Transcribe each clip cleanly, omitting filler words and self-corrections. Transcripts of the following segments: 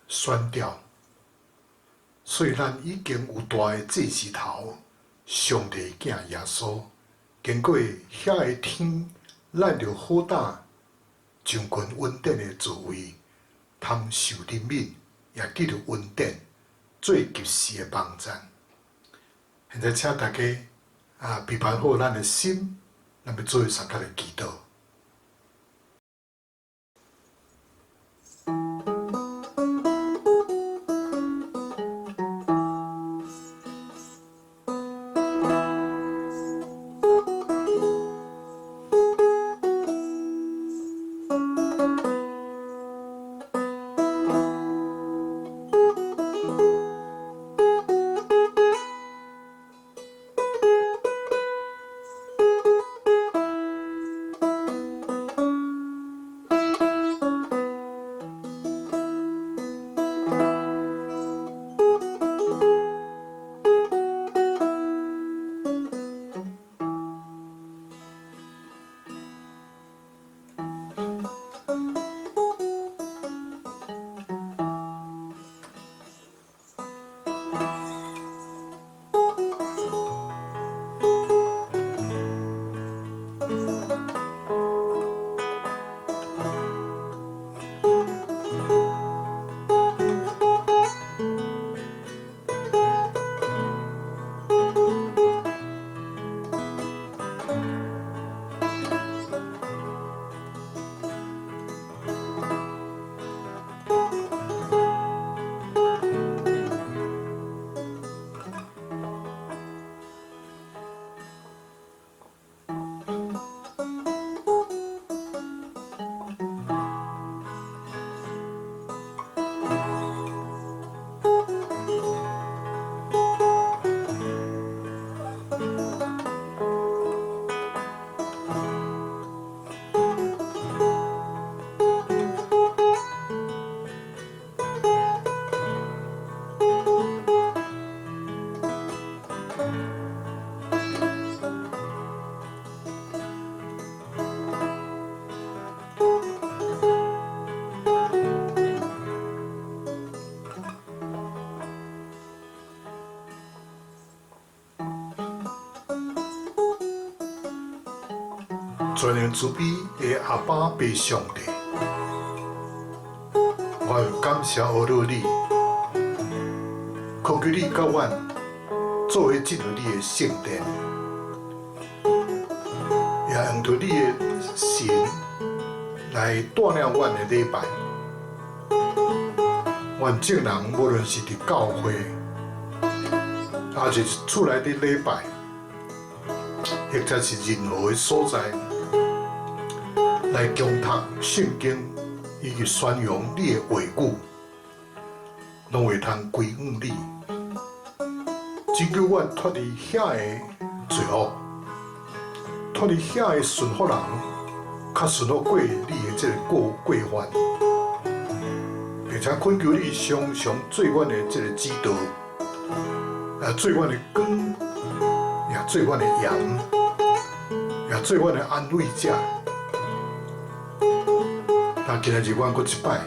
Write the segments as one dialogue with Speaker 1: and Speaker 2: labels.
Speaker 1: 宣调，虽然已经有大个祭司头，上帝囝耶稣，经过遐个天，咱就好打上群稳定的座位，通受怜悯，也记得稳定，最及时的帮助。现在请大家备办好咱的心，咱要做三角的祈祷。全能慈悲的阿爸爸上帝，我要感谢阿罗你，恳求你甲阮作为进入你的圣殿，也用着你的神来带领阮的礼拜。阮众人无论是伫教会，还是厝内的礼拜，或者是任何的所在，来攻读圣经，以及宣扬你的话语，拢会通归于你。只求阮脱离遐个罪恶，脱离遐个顺服人，较顺服过你的这个过犯，并且恳求你常常做阮的这个指导，做阮的光，也做阮的盐，也做阮的安慰者。那今日阮搁一摆，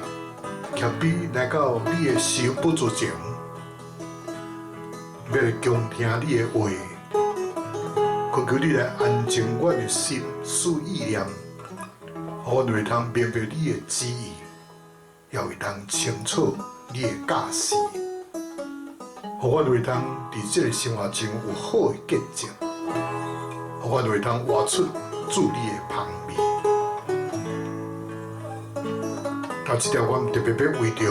Speaker 1: 谦卑来到你的手不足前，要来恭听你的话，恳求你来安静阮的心思意念，互阮会通明白你的旨意，也会通清楚你的教示，互阮会通伫这个生活中有好的见证。互阮会通活出主你的香味。啊，即条阮特别要为着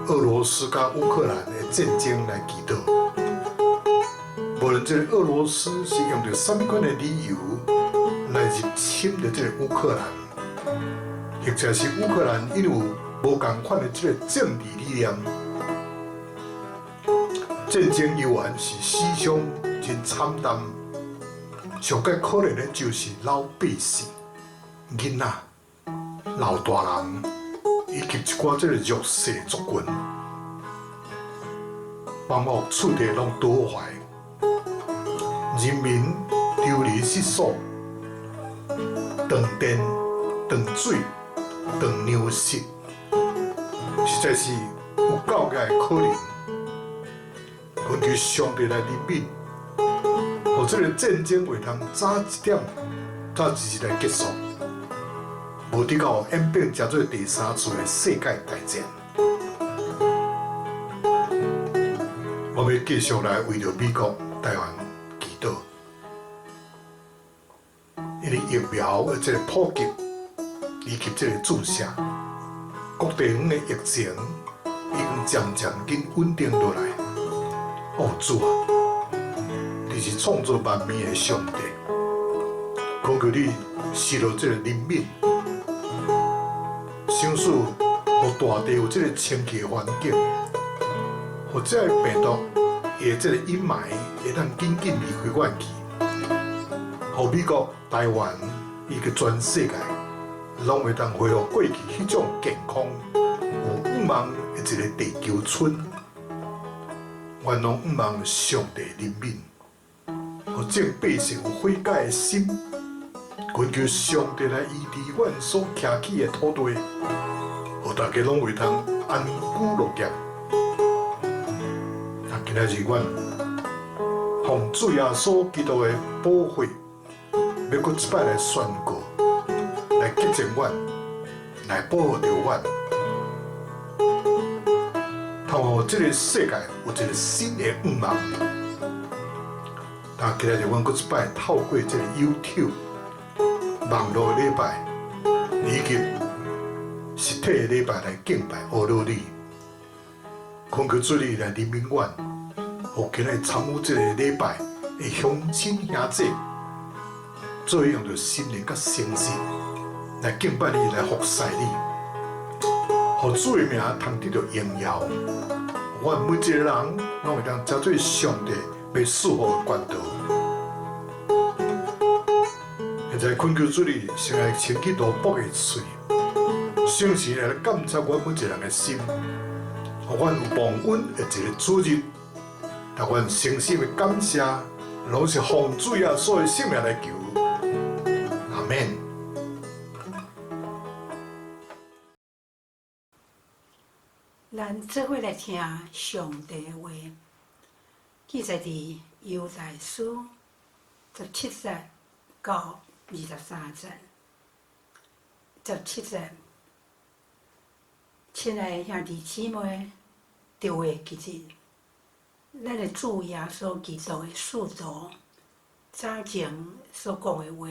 Speaker 1: 俄罗斯甲乌克兰的战争来祈祷。无论这个俄罗斯是用着什么款的理由来入侵着这个乌克兰，或者是乌克兰因为有无共款的这个政治力量，战争犹原是死伤真惨淡。上界可怜的就是老百姓、囡仔、老大人，以及一寡这个弱势族群，万物处地拢倒坏。人民流离失所，断电、断水、断粮食，实在是有够个可怜。阮求上帝来怜悯，互这个战争袂通早一点、早一日来结束，无得到演变成做第三次的世界大战。我要继续来为着美国、台湾。因为疫苗的这个普及，以及这个注射，各地方的疫情已经渐渐紧稳定落来。哦，主啊，你是创造万物的上帝，恳求你施落这个怜悯，想使互大地有这个清气的环境，互这个病毒的这个阴霾会当紧紧离开阮去。互美国、台湾以及全世界，拢会当恢复过去迄种健康、有愿望的一个地球村。愿拢愿望上帝怜悯，互众百姓有悔改的心，恳求上帝来医治阮所徛起的土地，互大家拢会当安居乐业。啊，今仔日阮奉主耶稣基督的保惠。要搁一摆来宣告，来洁净阮，来保护着阮，通互这个世界有一个新的愿望。但今仔日阮搁一摆透过这个 YouTube 网络礼拜，以及实体的礼拜来敬拜阿罗尼，恳求主你来怜悯阮，互今日参与这个礼拜的乡亲兄弟。做用着心灵甲诚实来敬拜你，来服侍你，互主的名通得到荣耀。阮每一个人拢会当交做上帝要赐福的管道。现在恳求主你，先来清起罗卜的嘴，诚实来感谢阮每一个人的心，互阮有蒙恩的一个主日，但阮诚心的感谢，拢是奉主耶稣的圣名来求。
Speaker 2: 咱做伙来听上帝的话，记载伫犹大书17节到23节。17节，亲爱的兄弟姊妹，伫话记日，咱的主耶稣基督的使徒早前所讲的话，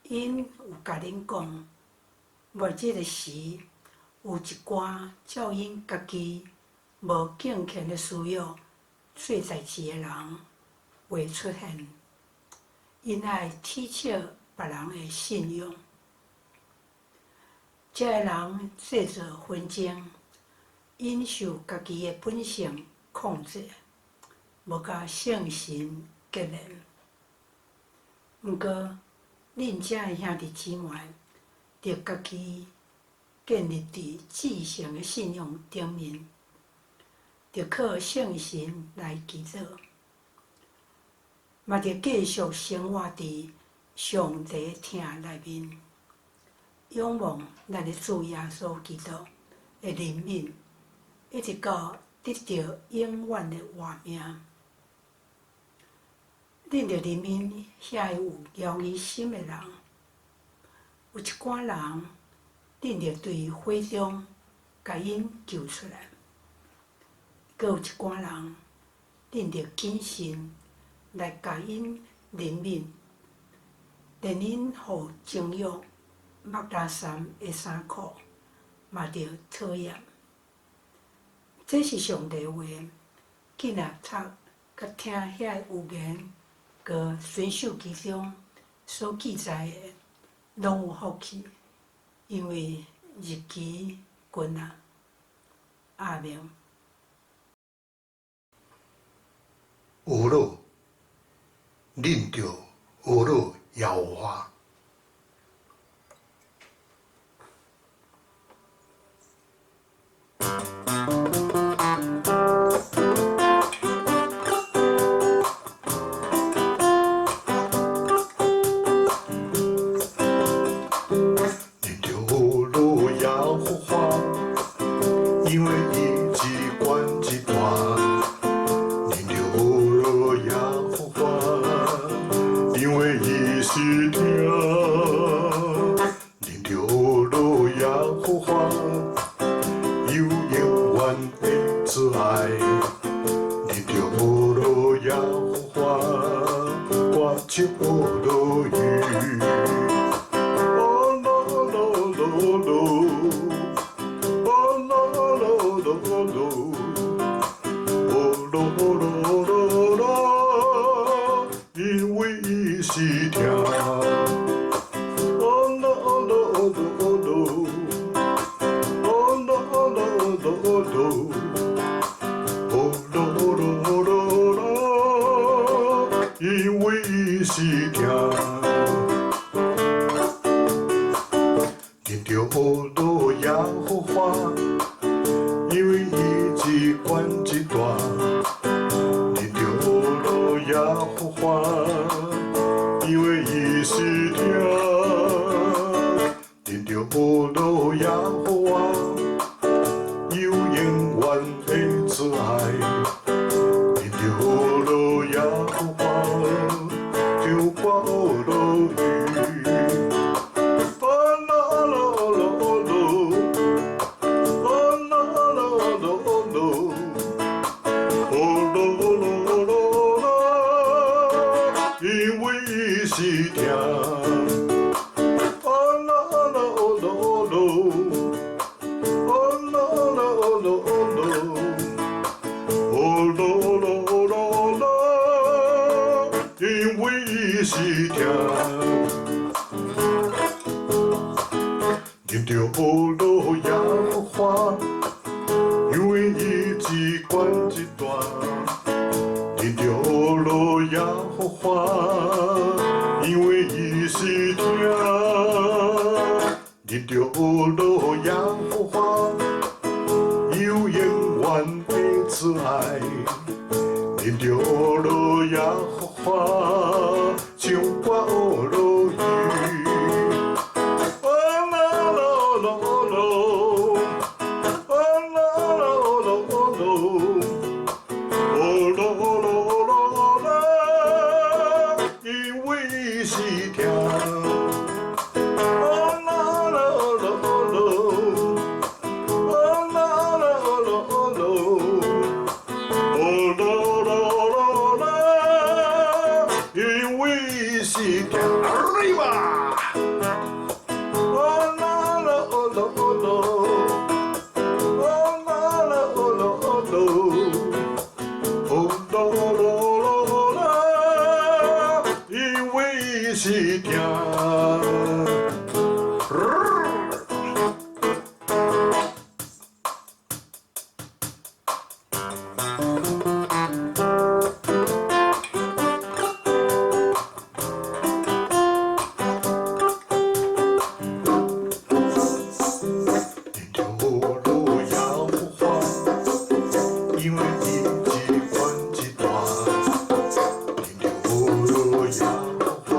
Speaker 2: 因有甲恁讲，末日的时。有一寡照因家己无敬虔的需要做代志的人会出现，因爱踢笑别人的信用。这个人制造纷争，因受家己的本性控制，无甲圣神结连。毋过，恁遮的兄弟姊妹，着家己。建立伫至诚的信用顶面，着靠圣神来基础，嘛着继续生活伫上帝听内面，仰望咱的主耶稣基督的怜悯，一直到得到永远的活命。恁着怜悯遐有骄傲心的人，有一寡人。恁着对火中，甲因救出来；阁有一寡人，恁着谨慎来甲因怜悯，连因互情欲目拉衫的衫裤嘛着讨厌。这是上帝话，紧啊读甲听遐有言，佮随手其中所记载的，拢有福气，因为日期近啊。阿明。
Speaker 1: 有路，恁着有路耶和华。恁着有路耶和华，因为伊只管一段。因为伊是听，恁着有路耶和华，有永远的慈爱。恁着有路耶和华，我就有路语。哦咯咯咯咯，哦咯咯咯咯，哦咯咯咯咯，因为伊是听。哦咯咯咯咯，哦咯咯咯咯，哦咯咯咯咯，因为伊是听。恁着有路耶和华，因为伊只管一段。恁着有路耶和华，因为伊是听。恁着有路耶和华，有永远的慈爱。恁着有路耶和华，就我有路语。因为伊是听，哦咯咯咯咯，哦咯咯咯咯，哦咯咯咯咯，因为伊是听。恁着有路耶和华，因为伊只管一段。恁着有路耶和华，因为伊是听。恁着有路耶和华，有永远的慈爱。恁着有路耶和华，像我有路语。哦咯咯咯咯，哦咯咯咯咯，哦咯咯咯咯，因为伊是听。哦咯咯咯咯，哦咯咯咯咯，哦咯咯咯咯，因为伊是听。arriba。因为伊是听。因为伊只管一段，恁着有路耶和华，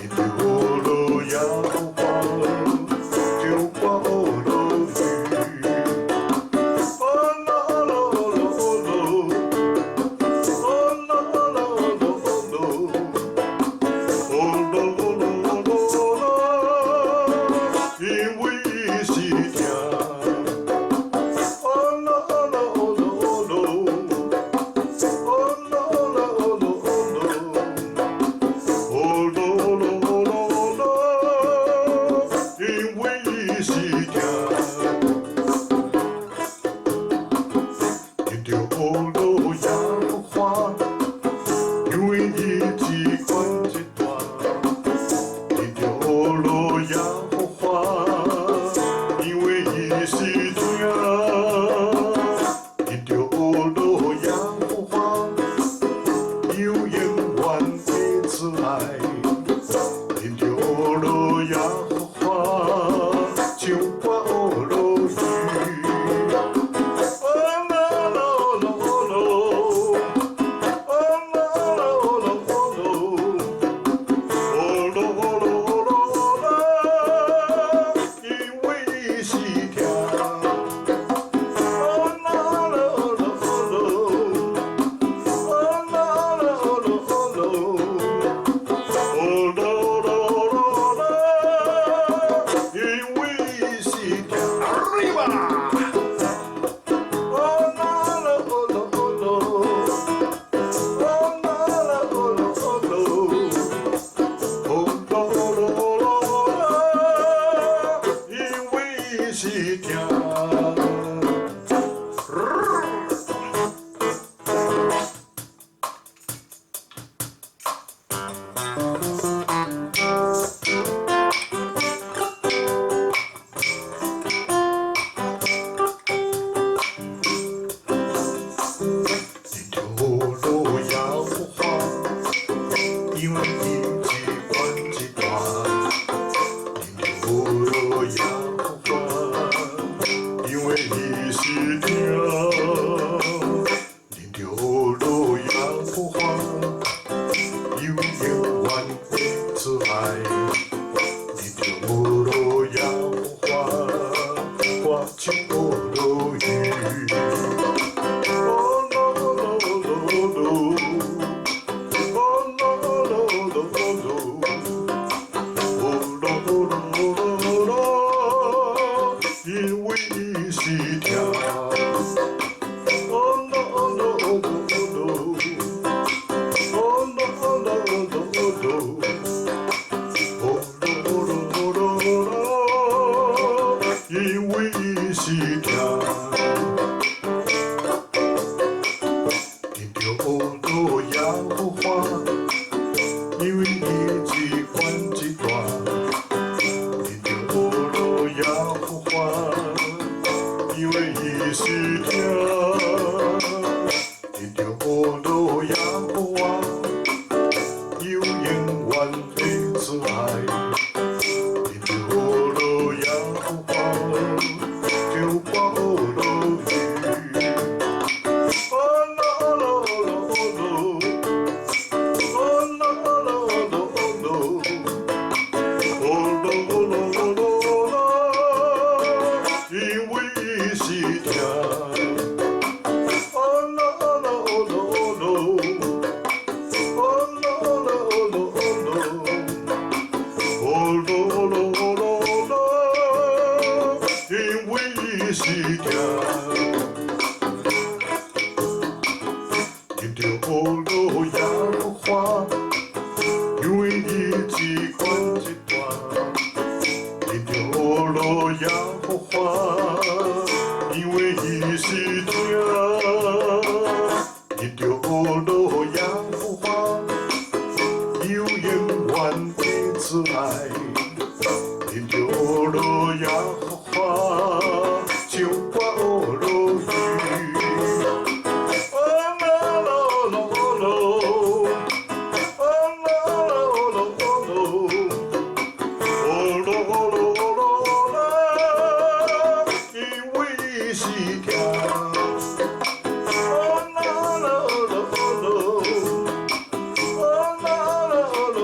Speaker 1: 你对我落呀花，就把我落雨。哦啦啦啦啦，哦啦啦啦啦，哦啦啦啦啦，因为伊是听。哦啦啦啦啦。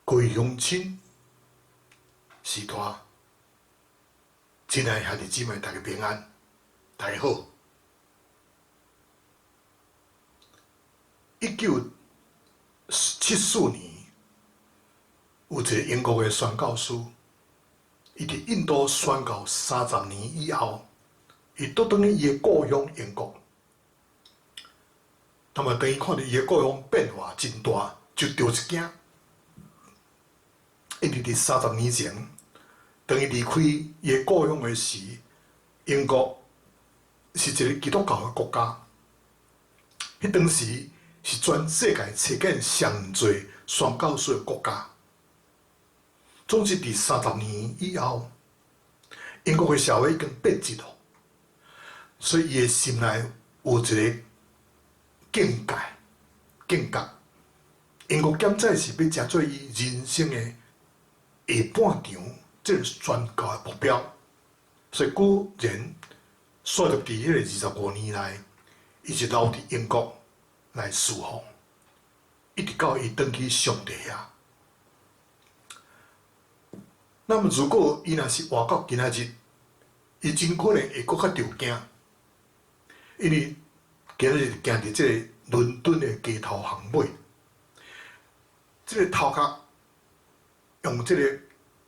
Speaker 1: 各位乡亲、师大、亲爱的兄弟姊妹，大家平安，大家好。1974年，有一个英国的宣教师，伊伫印度宣教30年以后，伊倒转去伊的故乡英国。那么，当伊看到伊的故乡变化真大，就着一惊。因为伫30年前，当伊离开伊的故乡的时，英国是一个基督教的国家。迄当时是全世界找见上侪宣教士的国家。总之，伫30年以后，英国的社会已经变质了，所以伊的心内有一个境界。英国现在是要食做伊人生的下半场，这是宣教的目标。所以果然，续着伫迄个25年来，伊就留伫英国来侍奉，一直到伊转去上帝遐。那么，如果伊若是活到今仔日，伊真可能会搁较着惊，因为今仔日行伫即个伦敦的街头巷尾，这个头壳用这个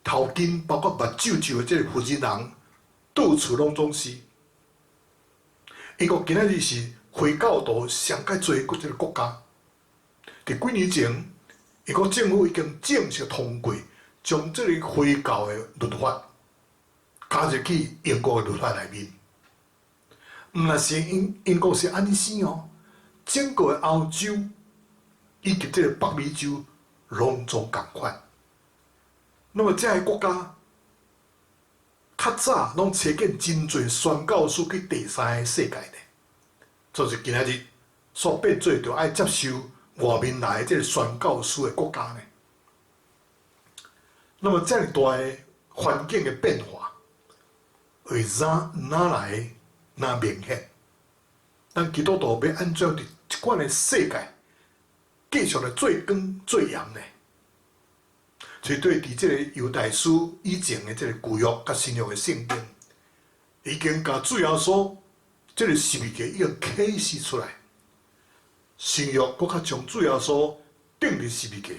Speaker 1: 头巾，包括目睭睭的这个负责人，到处拢总是。英国今仔日是回教徒上介多个这个国家。伫几年前，英国政府已经正式通过，将这个回教的律法加入去英国的律法内面。毋若是英国是安尼生哦，整个的欧洲以及这个北美洲拢总共款。那么这些国家较早拢找见真侪宣教士去第三个世界呢，就是今仔日所变做着爱接受外面来的这个宣教士的国家呢。那么这样大的环境的变化，会哪来哪明显？咱基督徒要按照伫即款的世界继续来做光做盐呢？所对伫即个犹太书以前的即个旧约甲新约的圣经，已经甲主要说即个十字架已经启示出来。新约搁较将主要说钉伫十字架，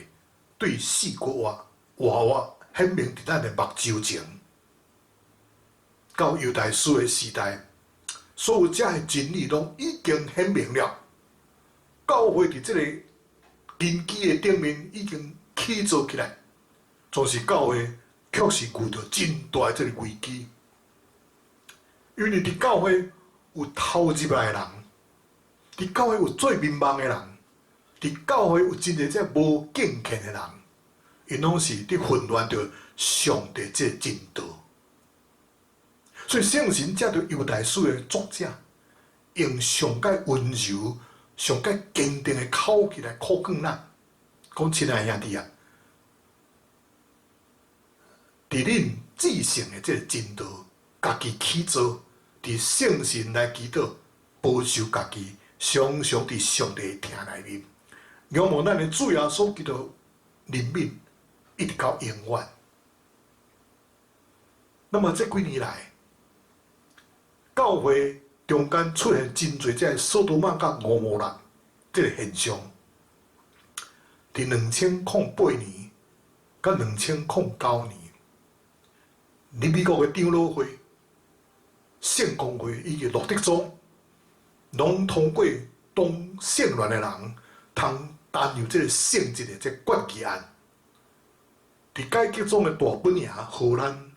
Speaker 1: 对四国活显明伫咱的目睭前。到犹太书的时代，所有遮的真理拢已经显明了。教会伫即个根基的顶面已经起造起来。总是教会确实遇到真大的这个危机，因为伫教会有投入来的人，伫教会有最迷茫的人，伫教会有真侪这无敬虔的人，因拢是伫混乱着上帝这真道。所以圣神才对犹太书的作者，用上界温柔、上界坚定的口气来考劝咱，讲亲爱兄弟啊！伫恁至圣的这个真道，家己起造，伫圣神来祈祷，保守家己，常常伫上帝听内面，仰望咱的主耶稣基督怜悯，一直到永远。那么这几年来，教会中间出现真侪这索多玛甲蛾摩拉这个现象，伫2008年甲2009年。伫美国的长老会、圣公会以及陆德宗，拢通过同性恋的人通担任这个性质的这决议案。伫改革中的大本营荷兰，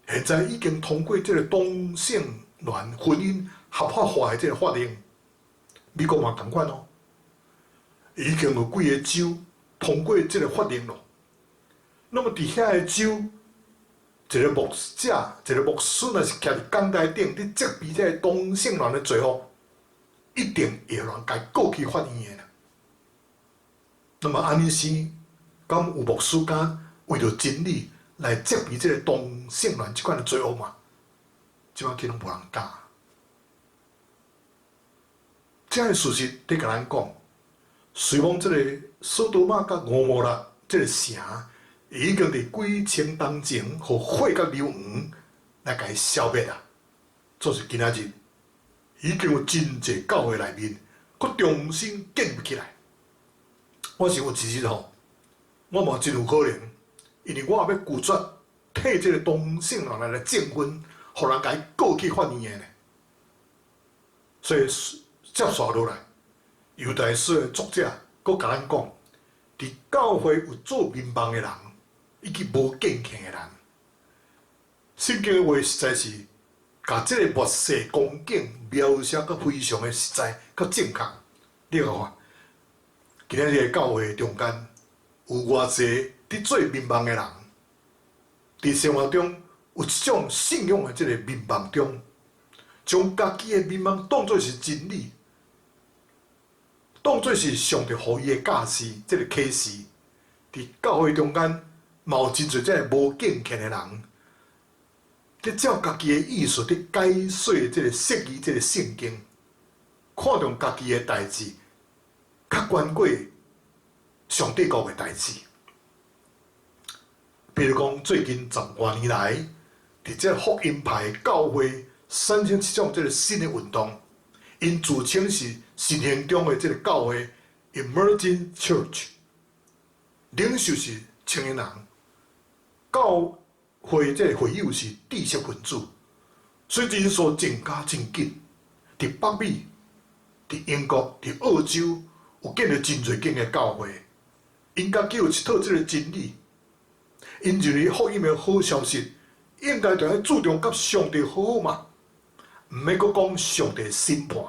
Speaker 1: 现在已经通过这个同性恋婚姻合法化的这个法令。美国嘛同款哦，已经有几个州通过这个法令咯。那么伫遐个州，一个牧者、一个牧师，若是徛伫讲台顶，伫责备这个同性恋的罪恶，一定会有人该告去法院的。那么安尼生，敢有牧师敢为着真理来责备这个同性恋即款的罪恶吗？即摆去拢无人敢。这个事实得甲咱讲，虽讲这个索多玛甲蛾摩拉这个城，已经伫几千当前，互火甲硫磺来甲伊消灭啊！就是今仔日，已经有真侪教会内面，佮重新建立起来。我想有一日吼，我嘛真有可能，因为我要拒绝替这个同性恋来证婚，互人甲伊告去法院的呢。所以接续落来，犹太书的作者佮甲咱讲，伫教会有做民帮的人。以及无敬虔的人，圣经的话实在是把这个末世光景描写得非常的实在、佮正确。你看，今仔日的教会中间有偌济伫做民望的人，伫生活中有一种信仰的这个民望中，将家己的民望当作是真理，当作是上帝予伊的教示，这个启示，伫教会中间。嘛有真侪这无敬虔的人，伫照家己的意思伫解说这个释义这个圣经，看重家己的代志，较关过上帝国的代志。比如讲，最近10多年来，伫这福音派教会产生一种这个新的运动，因自称是实行中的这个教会 Emerging Church， 领袖是青年人，教会这个会友是知识分子，所以人数增加真紧。伫北美、伫英国、伫澳洲有建了真侪间的教会，因家己有一套这个真理，因认为福音的好消息应该就要注重甲上帝好好嘛，毋免阁讲上帝审判。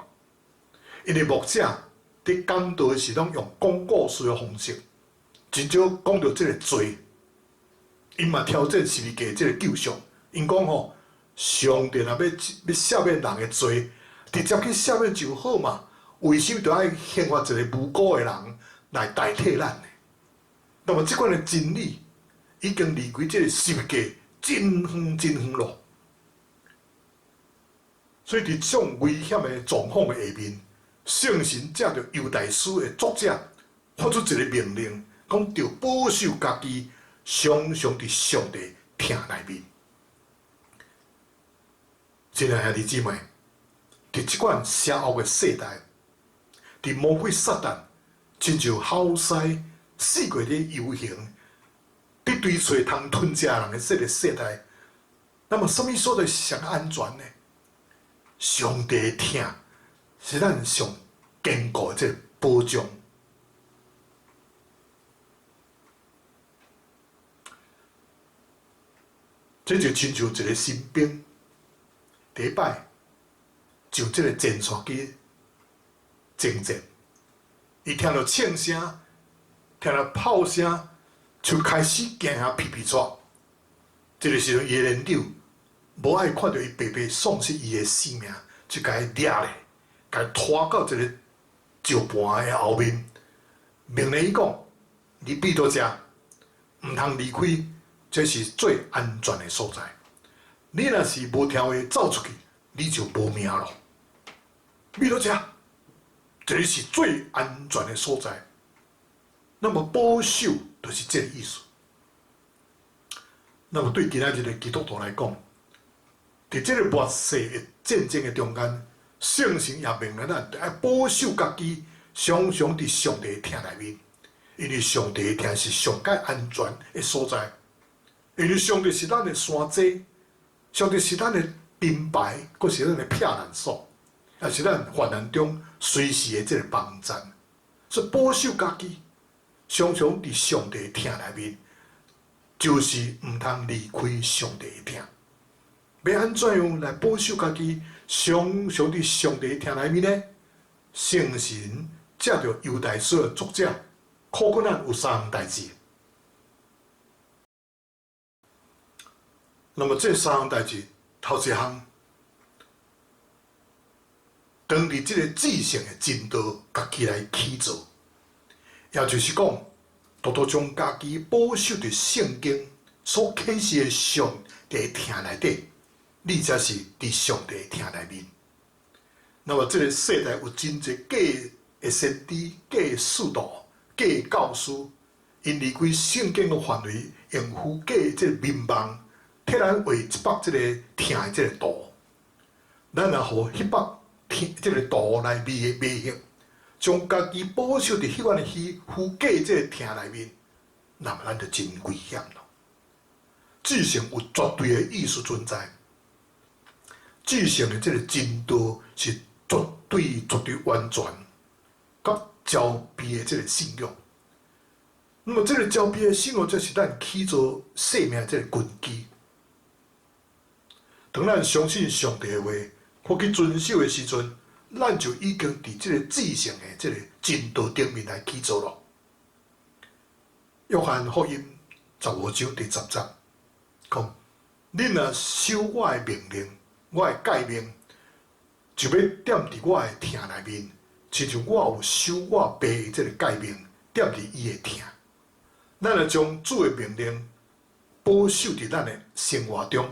Speaker 1: 因为牧者伫讲道时拢用讲故事的方式，真少讲到这个罪。因嘛挑战世界这个救赎，因讲吼，上帝若要赦免人的罪，直接去赦免就好嘛。为什么就要献发一个无辜的人来代替咱呢？那么这款的真理已经离开这个世界真远真远咯。所以伫这种危险的状况的下面，圣神借着犹大书的作者发出一个命令，讲要保守家己，常常伫上帝听内面。亲爱兄弟姊妹，伫这款邪恶的世代，伫魔鬼撒旦亲像好狮四界咧游行，伫追找通吞食人的这个世代，那么什么所在是上安全呢？上帝的听是咱上坚固的这个保障。这就亲像一个新兵，第一摆就这个前线去征战，伊听到枪声，听到炮声，就开始惊吓皮皮喘。这个时阵，伊的连长无爱看到伊白白丧失伊的性命，就甲伊抓咧，甲伊拖到一个石盘的后面，命令伊讲：你闭到遮，毋通离开，这是最安全的所在。你若是无听话走出去，你就无命咯。闭到遮，这里是最安全的所在。那么保守就是这个意思。那么对今仔日的基督徒来讲，在这个末世的战争的中间，圣神也命令咱要保守家己，常常伫上帝的听内面，因为上帝的听是上界安全的所在。因为上帝是咱的山寨，上帝是咱的兵牌，佫是咱的避难所，也是咱患难中随时的这个帮站。所以保守家己，常常伫上帝的听内面，就是毋通离开上帝的听。要安怎样来保守家己，常常伫上帝的听内面呢？圣神借着犹大书的作者，考卷咱有三项代志。那么这三项代志，头一项，当伫这个至圣的真道，家己来起做，也就是讲，多多将家己保守伫圣经所启示的上帝听内底，你才是伫上帝听内面。那么这个世代有真侪假的先知、假的使徒、假的教师，因离开圣经的范围，用虚假的这个名望，替咱画一幅这个听的这个图。咱若互迄幅听这个图来迷惑，将家己保守伫迄款的虚假的这个听内面，那么咱就真危险咯。至圣有绝对的意思存在，至圣的这个真道是绝对完全，甲招逼的这个信仰。那么这个招逼的信仰，就是咱起做生命这个根基。当咱相信上帝的话，或去遵守的时阵，咱就已经伫这个至圣的这个真道顶面来起做咯。约翰福音15章第10节讲：恁若守我的命令，我的诫命，就要踮伫我的听内面，亲像我有守我爸的这个诫命，踮伫伊的听。咱若将主的命令保守伫咱的生活中，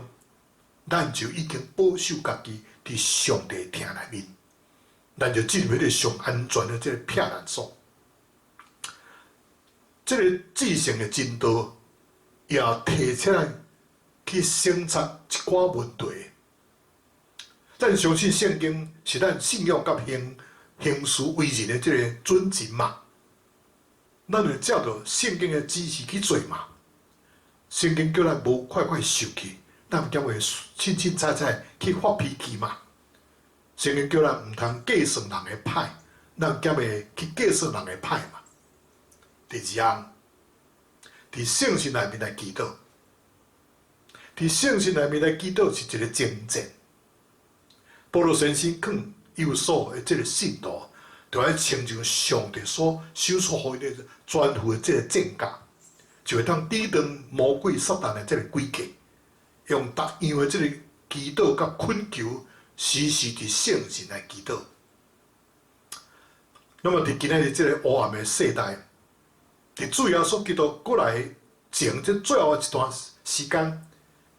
Speaker 1: 咱就已经保守家己伫上帝听内面，咱就进入迄个上安全的这个避难所。这个至圣的真道，也提醒咱去省察一寡问题。咱相信圣经是咱信仰甲行事为人的这个准则嘛，咱就照着圣经的指示去做嘛。圣经叫咱无快快受气，咱叫会凊凊彩彩去发脾气嘛。圣经叫咱毋通计算人的歹，咱叫会去计算人的歹嘛。第二项，伫圣经内面来祈祷，伫圣经内面来祈祷是一个征战。保罗先生劝以弗所的这个信徒，就要亲像上帝所授予予伊的全副的这个战甲，就会当抵挡魔鬼撒旦的这个诡计，用逐样的这个祈祷甲恳求，时时伫圣经来祈祷。那么伫今仔日这个黑暗的世代，伫主耶稣基督过来前这最后一段时间，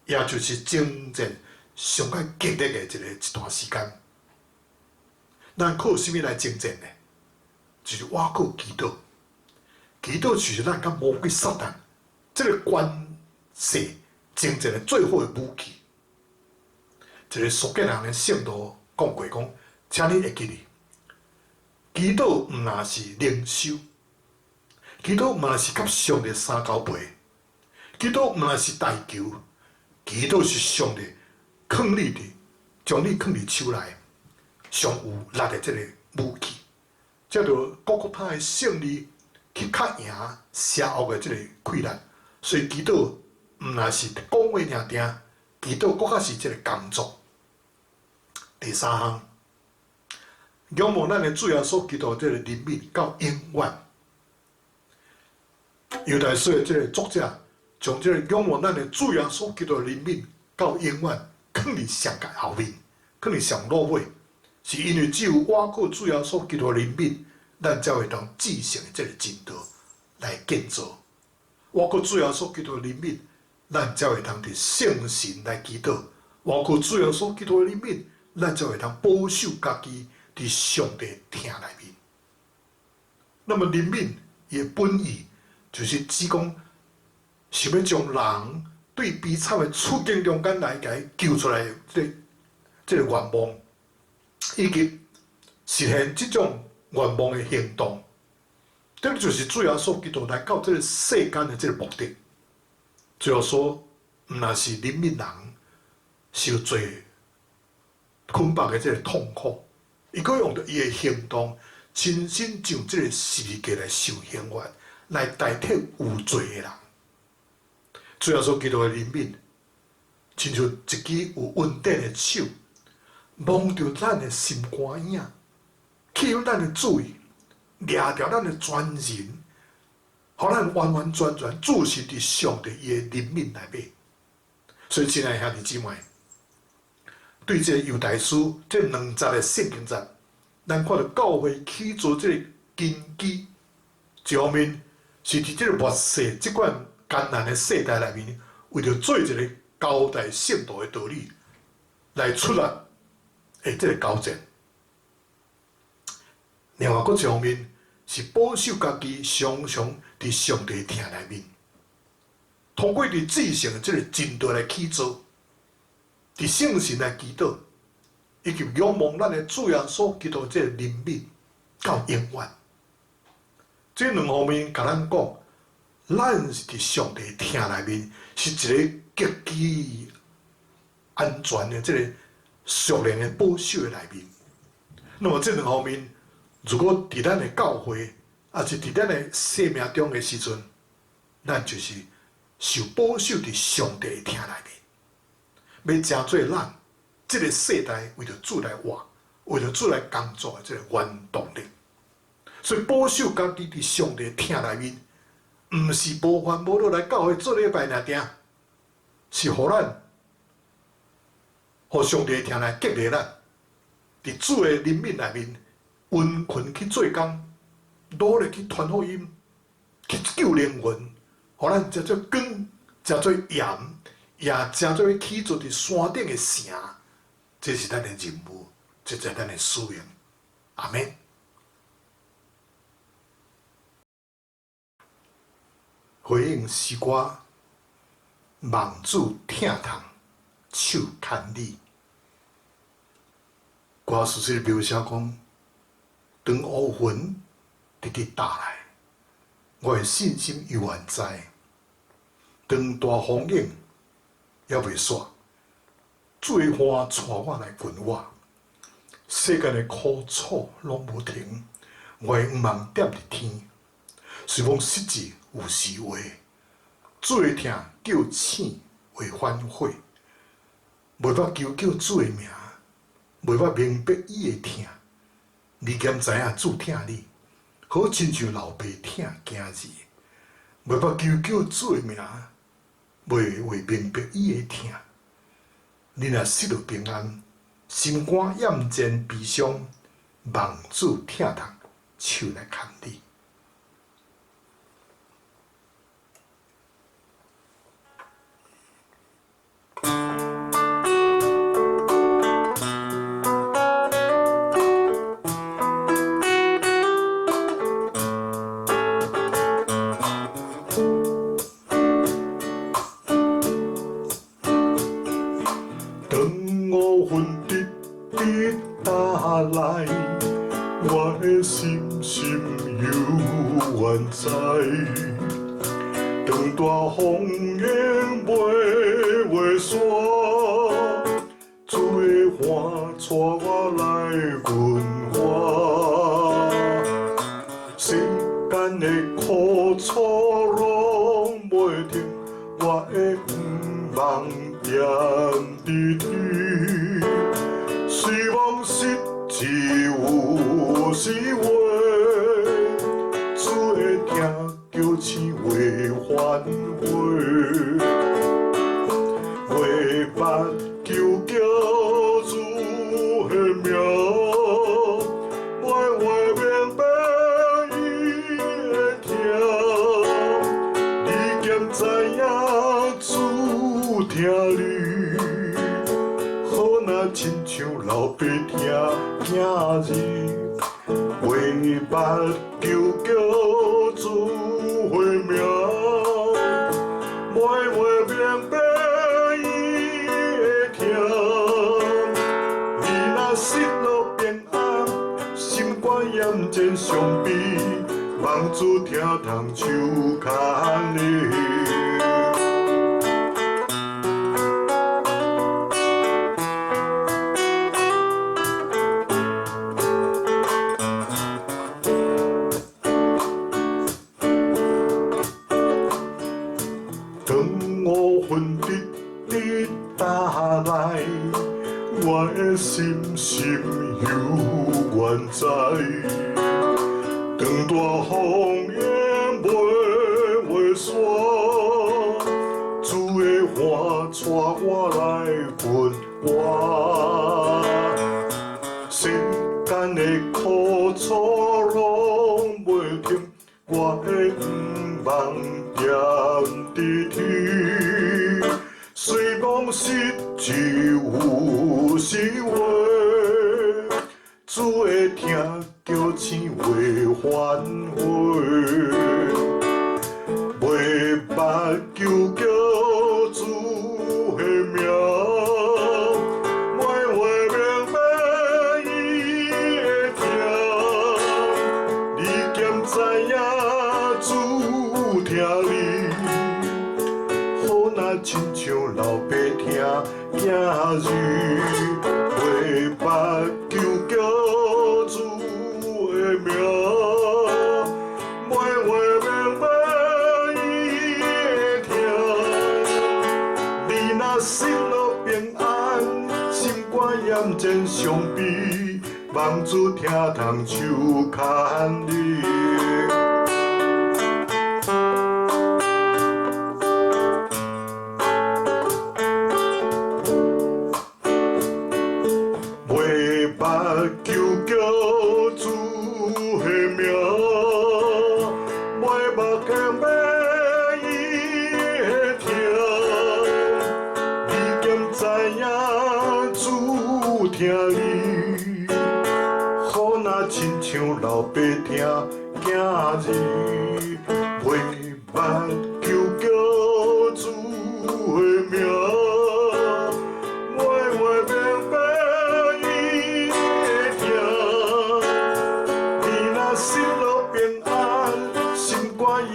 Speaker 1: 也就是征战上较激烈的一段时间。咱靠什么来征战呢？就是我靠祈祷。祈祷就是咱甲魔鬼撒旦这个关系征战的最好的武器。一个苏格兰的圣徒讲过讲，请你会记哩，祈祷毋若是灵修，祈祷毋若是甲上帝相交陪，祈祷毋若是代求，祈祷是上帝放你伫，将你放伫手内。上有力的这个武器，才着各国他的胜利去较赢邪恶的这个溃烂。所以祈祷毋若是讲话尔定，祈祷搁较是这个工作。第三项，仰望咱的主耶稣基督这个灵命到永远。犹太书的这个作者，将这个仰望咱的主耶稣基督的灵命到永远，放伫上界后面，放伫上落尾。是因为只有我靠主耶稣基督的灵命，咱才会当继承这个真道来建造。我靠主耶稣基督的灵命，咱才会当伫圣神来祈祷。我靠主耶稣基督的灵命，咱才会当保守家己伫上帝听内面。那么灵命伊的本意就是指讲，想要将人对悲惨的处境中间来甲伊救出来这个愿望。以及实现这种愿望的行动，这就是主耶稣基督来到这个世间的这个目的。主要说，毋若是灵命人受罪捆绑的这个痛苦，伊可以用到伊的行动，亲身将这个世界来受刑罚，来代替有罪的人。主耶稣基督的灵命，亲像一支有稳定的手。摸着咱的心肝影，吸引咱的注意，抓着咱的全人，互咱完完全全注视伫上帝伊的灵命内面。所以，亲爱兄弟姊妹，对这个犹太书这2节的圣经节，咱看到教会起做这个根基，一方面是伫这个末世这款艰难的世代内面，为着做一个交代圣道的道理来出来。这个交战，另外，一方面是保守家己常常伫上帝听内面，通过伫至圣的这个真道来起做，伫圣神来祈祷，以及仰望咱的主耶稣基督这个灵命到永远。这2方面，甲咱讲，咱是伫上帝听内面，是一个极其安全的这个。属灵的保守的内面，那么这2方面，如果伫咱的教会，也是伫咱的生命中的时阵，咱就是受保守伫上帝的听内面，要成做咱这个世代为着主来活，为着主来工作的这个原动力。所以保守家己伫上帝的听内面，毋是无烦无恼来教会做礼拜尔定，是互咱。互上帝听来激励咱，伫主的灵命内面，温群去做工，努力去传福音，去救灵魂，互咱真做光，真做盐，也真做起做伫山顶的城，这是咱的任务，这是咱的使命。阿们。回应诗歌，望主听痛。手牵你，歌词是描写讲，当乌云直直打来，我的信心犹原在。当大风影还袂煞，水花带我来困我。世间的苦楚拢无停，我的毋茫点伫天。随望失志有时话，主的疼叫醒为反悔，袂捌求叫主的名，袂捌明白伊的疼。你兼知影主疼你，好亲像老爸疼囝儿。袂捌求叫主的名，袂会明白伊的疼。你若失落平安，心肝厌战悲伤，望主疼痛，手来牵你。来，我的心心犹原在。当大风影袂话煞，主的花带我来阮我。世间的苦楚拢袂停，我的望点伫天，虽望失志有时话，主的疼叫醒为反悔，袂捌求叫主的名，我明白伊的疼，你兼知影主疼你，好若亲像老爸疼囝儿，袂捌求叫主的名，袂明白伊的疼。你若失落平安，心肝厌战伤悲，望主疼痛手牵你。我的心心犹原在，当大风影袂话煞，主的花带我来阮我。世间的苦楚拢袂停，我的望点伫天，虽望失志有时话，主的疼叫醒为反悔，袂捌求叫主的名，袂明白伊的疼，你兼知影主疼你，好若亲像老爸疼囝儿，袂捌求叫主的名，袂明白伊的疼。你若失落平安，心肝厌战伤悲，望主疼痛手牵你。求叫主的名，袂捌明白伊的疼，你兼知影主疼你，好若亲像老爸疼囝儿，袂捌求叫主的名。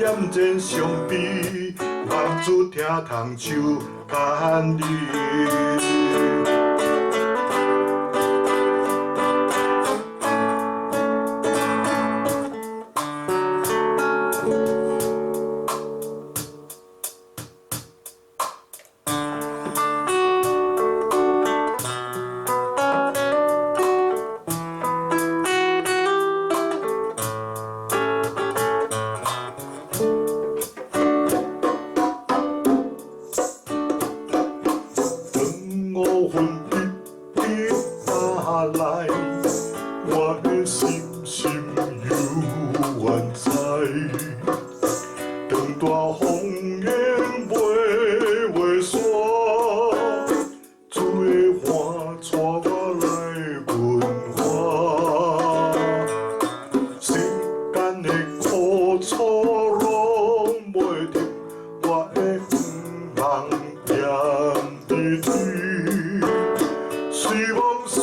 Speaker 1: 验前相比，望子听窗手牵你。黄昏一直打来，我的心心犹原在。长大风烟飞飞散，水的花带我来滚花。世间的苦楚拢袂停，我的望念伫你。希望失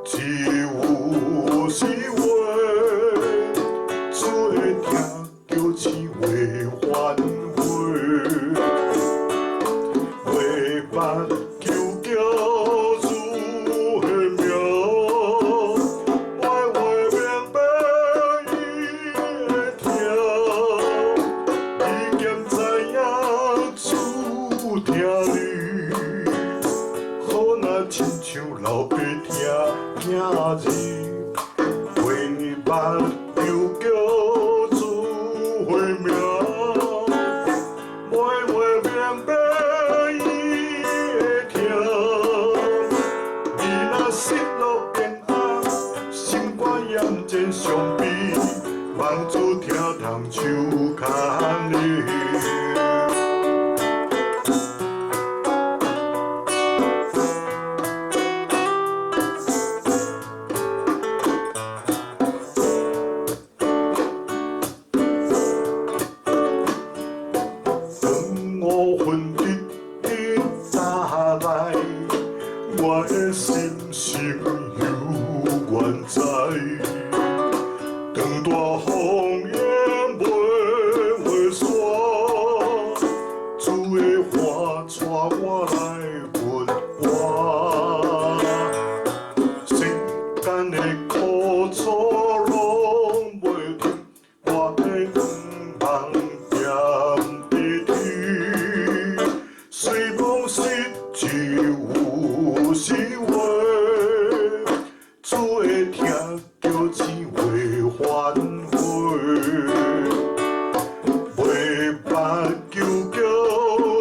Speaker 1: 志有时话，只会听着刺话反悔。为捌求救主的名，我话明白伊会听。你兼知影主听你。好若亲像老爸听囝儿，为捌求救主回名，每话明白伊会听。你若失落平安，心肝炎前相比，望子听窗手牵你。黄昏一直打来，我的心心犹原在。长大风烟飞飞散，水的花带我来滚花。世间的苦楚拢袂停，我的望念伫你。虽望失志有时话，只会听着刺话反悔。为捌求救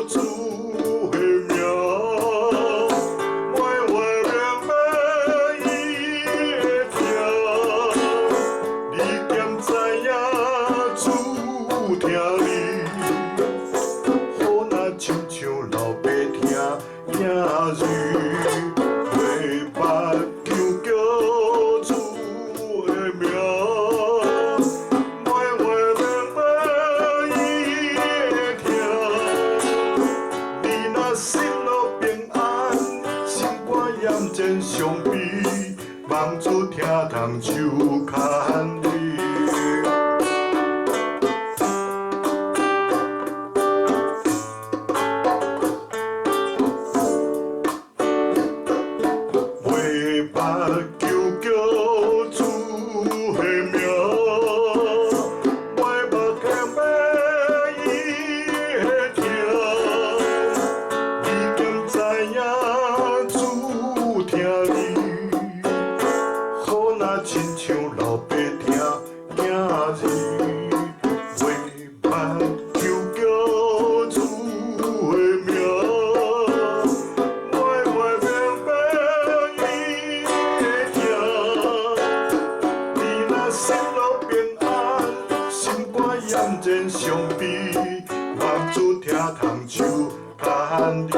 Speaker 1: 主的名，每话明白伊会听。你兼知影主听你。好若亲像老爸听囝儿，为捌求救主的名，每话明白伊会听。你若失落平安，心肝炎前相比，望子听窗手牵你。为捌求救主的名，每目明白伊会听。你兼知影主听你，好若亲像老爸听囝儿，为捌求救主的名。失落平安，心肝炎前相比，望子听窗手牵你。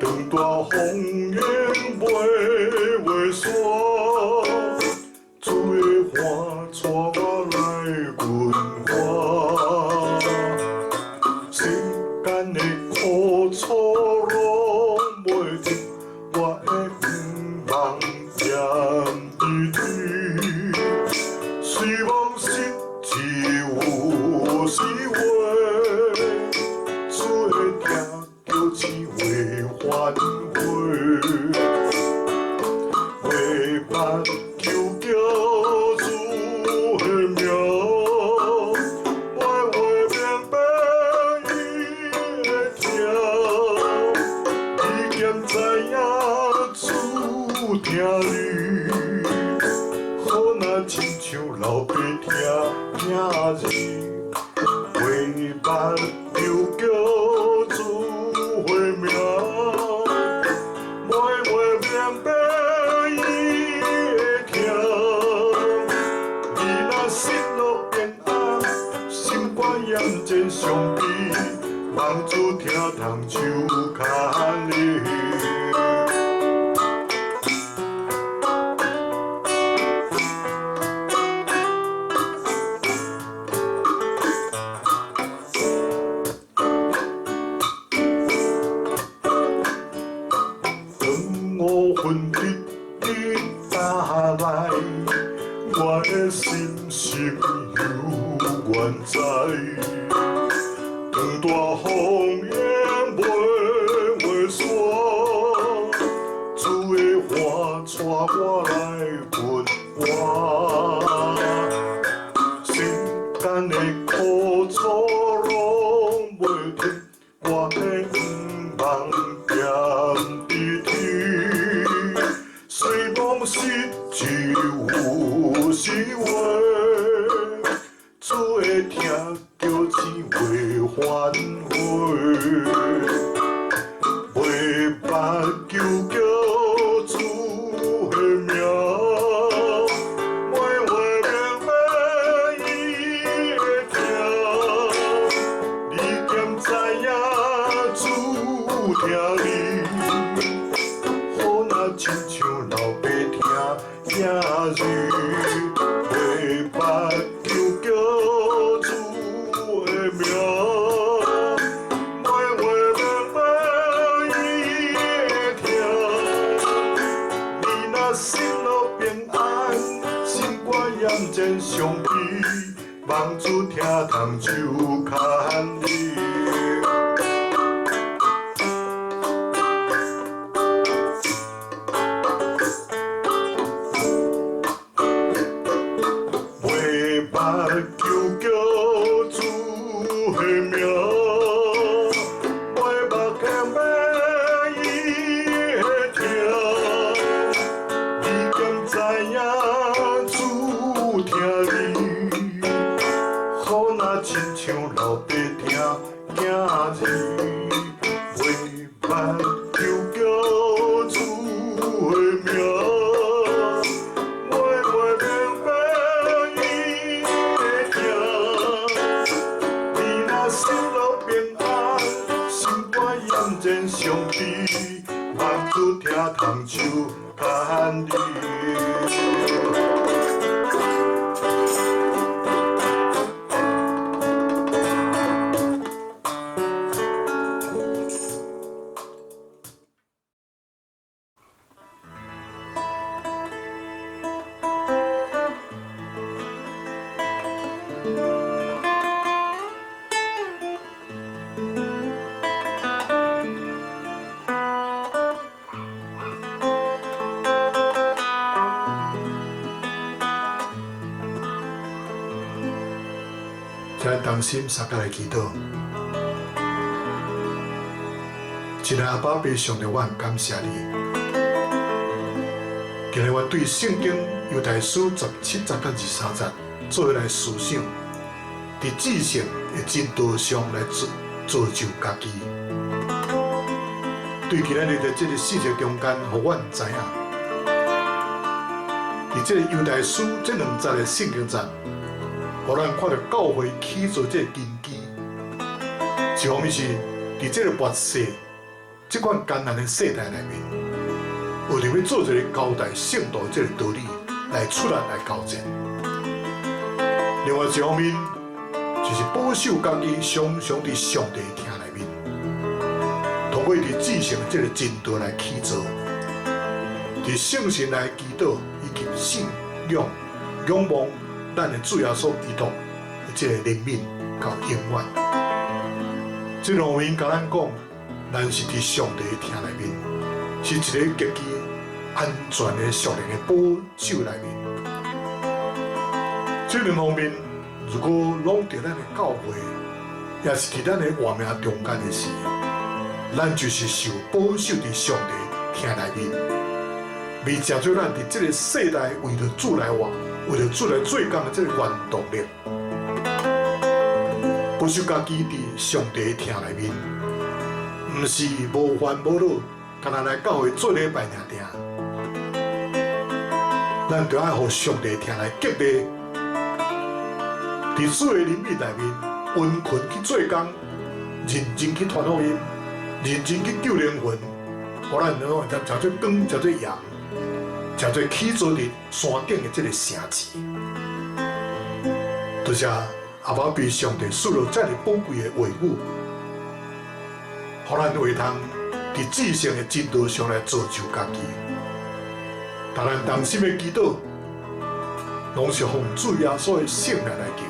Speaker 1: 长大风烟飞画山，主的花带我来寻花。世间的苦楚拢袂停，我的愿望念伫你。希望实际有时话，主会听叫钱话反悔，为目求叫主的名，每话明白伊会听，你兼知影主听你。好若亲像老爸听囝儿，为目求叫主的名，每话明白伊会听。你若失落平安，心肝炎渐伤悲，望主听通手牵你。分日日打来，我的心心有原知。长大风烟飞画山，主的花带我来寻花。世间的苦楚拢袂停，我的愿望念伫天。虽望失去有时话，主会听叫钱话反悔，为目求叫主的名，每话明白伊会听，你兼知影主听你。亲像老爸听囝儿，为目求叫主的名，每话明白伊会听。你若失落平安，心肝炎渐伤悲，望主听通手牵你。求叫主的名，每目明白伊会听，你兼知影主听你。好若亲像老爸听囝儿，为目求叫主的名。渐伤悲，望主听通手牵你。咱同心三甲来祈祷，亲爱阿爸爸上帝，我很感谢你。今日我对圣经犹太书17章到23章做伙来思想，伫至圣的进道上来造就家己。对今仔日的这个世界中间，互阮知影，伫这个犹太书这200个圣经章。互咱看到教会起造这个根基，一方面是伫这个末世，这款艰难的世代内面，为着要做一个交代圣道的这个道理来出来来交战。另外一方面，就是保守家己常常伫上帝的听内面，通过伫至圣的这个真道来起造，伫圣神来祈祷以及信仰仰望咱的主耶稣基督的这个怜悯甲永远。这两面甲咱讲，咱是伫上帝的听内面，是一个极其安全的属灵的保守内面。这两方面，如果拢伫咱的教会，也是伫咱的活命中间的事，咱就是受保守伫上帝听内面，未成就咱伫这个世代为着主来活，为着主来做工的这个原动力。保守家己伫上帝的听内面，毋是无烦无恼，干那来教会做礼拜尔尔。咱着爱互上帝听来激励，伫主的灵力内面，温困去做工，认真去传福音，认真去救灵魂，互咱能够食做光，食做盐，食做起坐伫山顶的这个城市。多谢阿爸被上帝赐了这么宝贵的话语，互咱会通伫至圣的真道上来造就家己。但咱同心的祈祷，拢是奉主耶稣的圣名来求。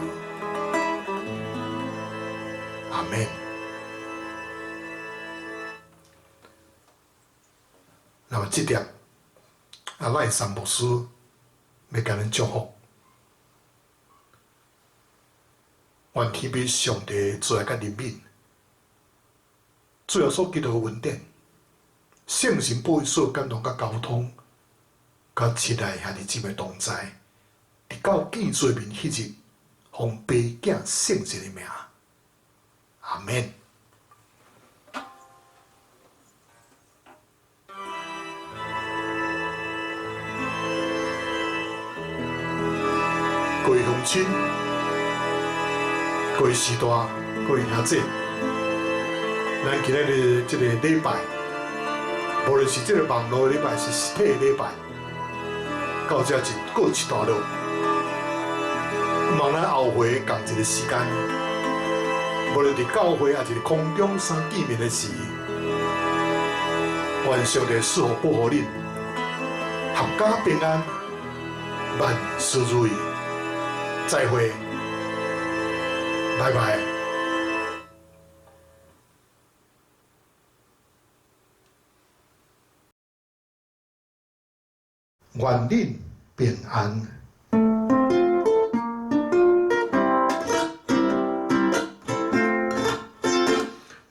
Speaker 1: 阿门。那么这点，阿赖三牧师要甲咱祝福。愿天父上帝做来甲怜悯，主要所基督的恩典，圣神保守感动甲交通，甲期待兄弟姊妹同在，直到见做面迄日，奉爸囝圣神的名，阿免。各位乡亲。各位师大、各位兄姐，咱今日的这个礼拜，无论是这个网络的礼拜，是实体的礼拜，到这就过一段落。望咱后回同一个时间，无论伫教会还是空中相见面的时，愿上帝赐福保护恁，阖家平安，万事如意。再会。拜拜。愿恁平安。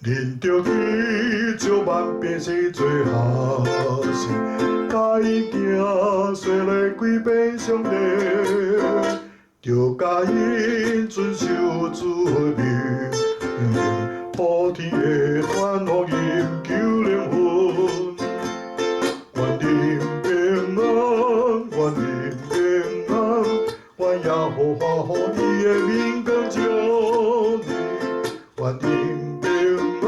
Speaker 1: 恁着去招万百姓做好事，甲伊行说来归遍上帝。着甲因遵守主的命，普天的传福音救灵魂。愿恁平安，愿恁平安，愿耶和华予伊的面光照你。愿恁平安，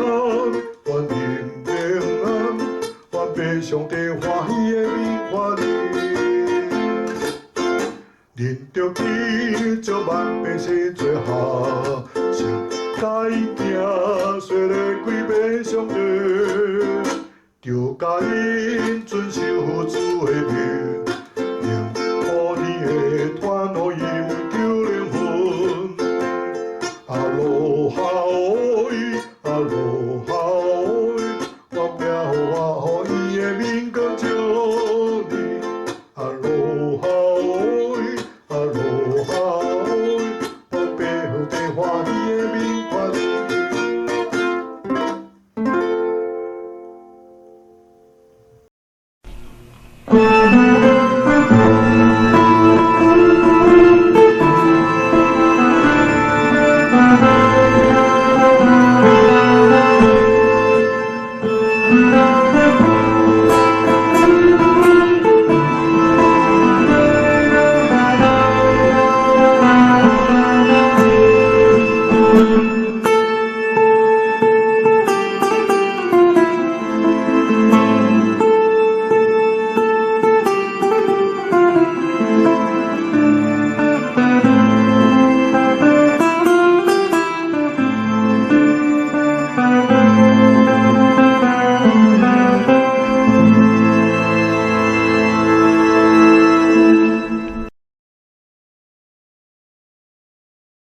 Speaker 1: 愿恁平安，愿被上帝欢喜的面看你。恁着去招万百姓做好事，甲伊行说来归遍上帝，着甲因遵守主的命。